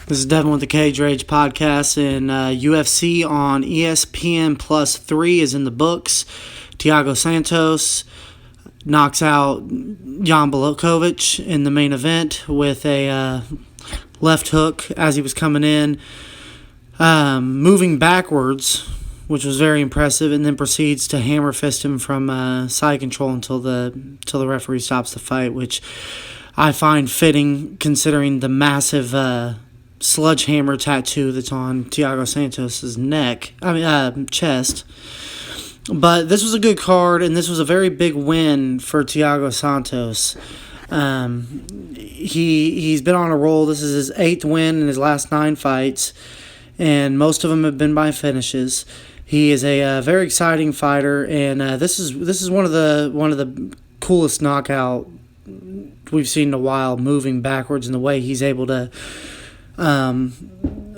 This is Devin with the Cage Rage podcast, and UFC on ESPN Plus 3 is in the books. Thiago Santos knocks out Jan Blachowicz in the main event with a left hook as he was coming in, moving backwards, which was very impressive, and then proceeds to hammer fist him from side control until the referee stops the fight, which I find fitting considering the massive sledgehammer tattoo that's on Thiago Santos' chest. But this was a good card, and this was a very big win for Thiago Santos. He's been on a roll. This is his 8th win in his last 9 fights, and most of them have been by finishes. He is a very exciting fighter, and this is one of the coolest knockout we've seen in a while, moving backwards in the way he's able to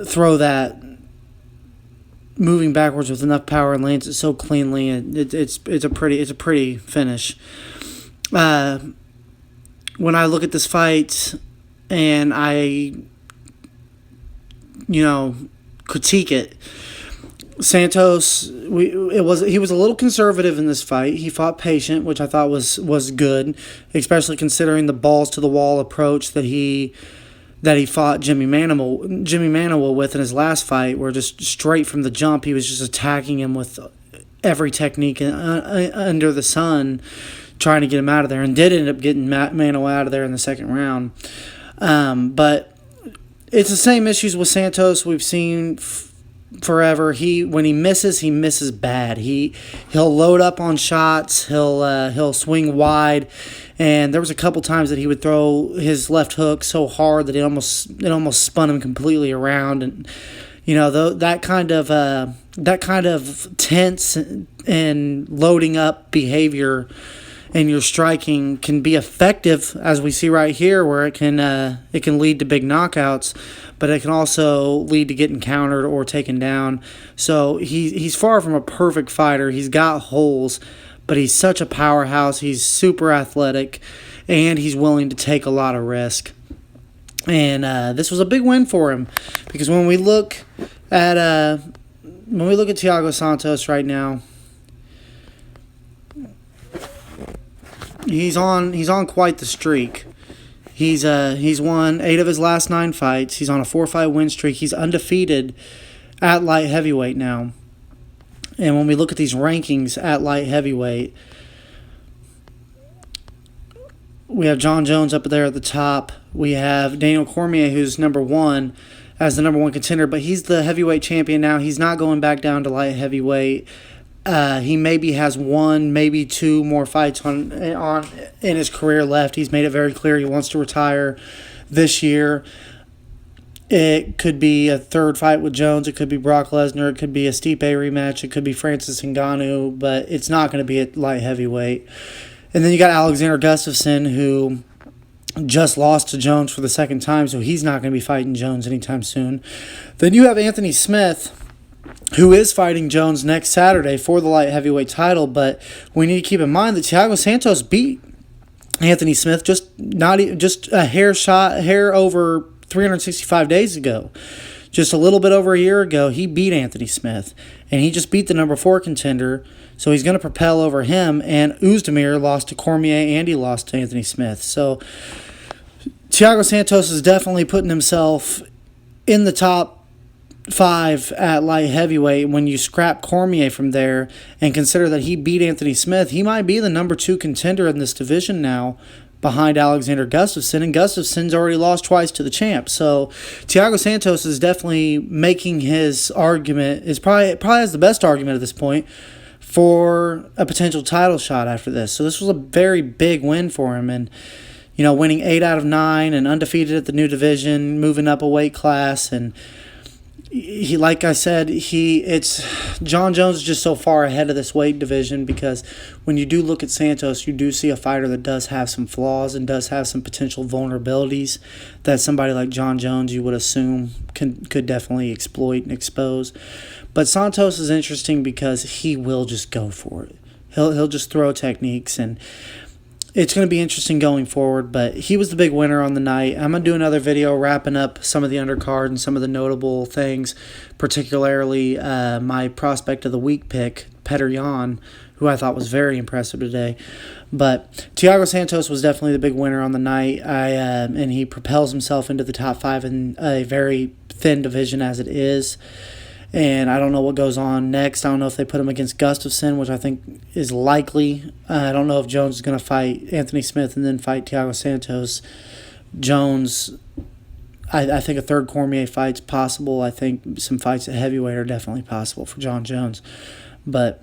throw that moving backwards with enough power and lands it so cleanly. It's a pretty finish. When I look at this fight and I critique it, Santos, he was a little conservative in this fight. He fought patient, which I thought was good, especially considering the balls to the wall approach that he fought Jimmy Manuel with in his last fight, where just straight from the jump he was just attacking him with every technique under the sun, trying to get him out of there, and did end up getting Manuel out of there in the second round. But it's the same issues with Santos we've seen forever. When he misses bad. He'll load up on shots. He'll swing wide, and there was a couple times that he would throw his left hook so hard that it almost spun him completely around. And that kind of tense and loading up behavior in your striking can be effective, as we see right here, where it can lead to big knockouts, but it can also lead to getting countered or taken down. So he's far from a perfect fighter. He's got holes, but he's such a powerhouse. He's super athletic, and he's willing to take a lot of risk. And this was a big win for him, because when we look at Thiago Santos right now, he's on quite the streak. He's won 8 of his last 9 fights. He's on a 4-fight win streak. He's undefeated at light heavyweight now. And when we look at these rankings at light heavyweight, we have Jon Jones up there at the top. We have Daniel Cormier, who's number 1 as the number 1 contender, but he's the heavyweight champion now. He's not going back down to light heavyweight. He maybe has 1, maybe 2 more fights on in his career left. He's made it very clear he wants to retire this year. It could be a 3rd fight with Jones. It could be Brock Lesnar. It could be a Stipe rematch. It could be Francis Ngannou, but it's not going to be at light heavyweight. And then you got Alexander Gustafsson, who just lost to Jones for the 2nd time, so he's not going to be fighting Jones anytime soon. Then you have Anthony Smith, who is fighting Jones next Saturday for the light heavyweight title, but we need to keep in mind that Thiago Santos beat Anthony Smith just a hair over 365 days ago. Just a little bit over a year ago, he beat Anthony Smith, and he just beat the number 4 contender, so he's going to propel over him. And Oezdemir lost to Cormier, and he lost to Anthony Smith. So Thiago Santos is definitely putting himself in the top 5 at light heavyweight. When you scrap Cormier from there and consider that he beat Anthony Smith, he might be the number 2 contender in this division now, behind Alexander Gustafsson, and Gustafsson's already lost twice to the champ. So Thiago Santos is definitely making his argument, is probably has the best argument at this point for a potential title shot after this. So this was a very big win for him, and winning 8 out of 9 and undefeated at the new division, moving up a weight class, and he, like I said, Jon Jones is just so far ahead of this weight division, because when you do look at Santos, you do see a fighter that does have some flaws and does have some potential vulnerabilities that somebody like Jon Jones, you would assume, could definitely exploit and expose. But Santos is interesting because he will just go for it. He'll just throw techniques, and it's going to be interesting going forward, but he was the big winner on the night. I'm going to do another video wrapping up some of the undercard and some of the notable things, particularly my prospect of the week pick, Petr Yan, who I thought was very impressive today. But Thiago Santos was definitely the big winner on the night, and he propels himself into the top 5 in a very thin division as it is. And I don't know what goes on next. I don't know if they put him against Gustafsson, which I think is likely. I don't know if Jones is going to fight Anthony Smith and then fight Thiago Santos. Jones, I think a third Cormier fight's possible. I think some fights at heavyweight are definitely possible for Jon Jones. But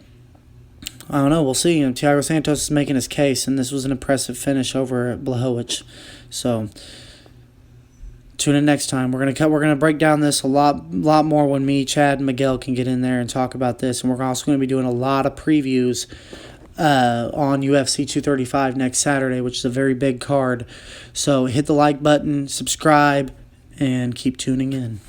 I don't know. We'll see. Thiago Santos is making his case, and this was an impressive finish over Blachowicz. So tune in next time. We're gonna break down this a lot more when me, Chad, and Miguel can get in there and talk about this. And we're also going to be doing a lot of previews on UFC 235 next Saturday, which is a very big card. So hit the like button, subscribe, and keep tuning in.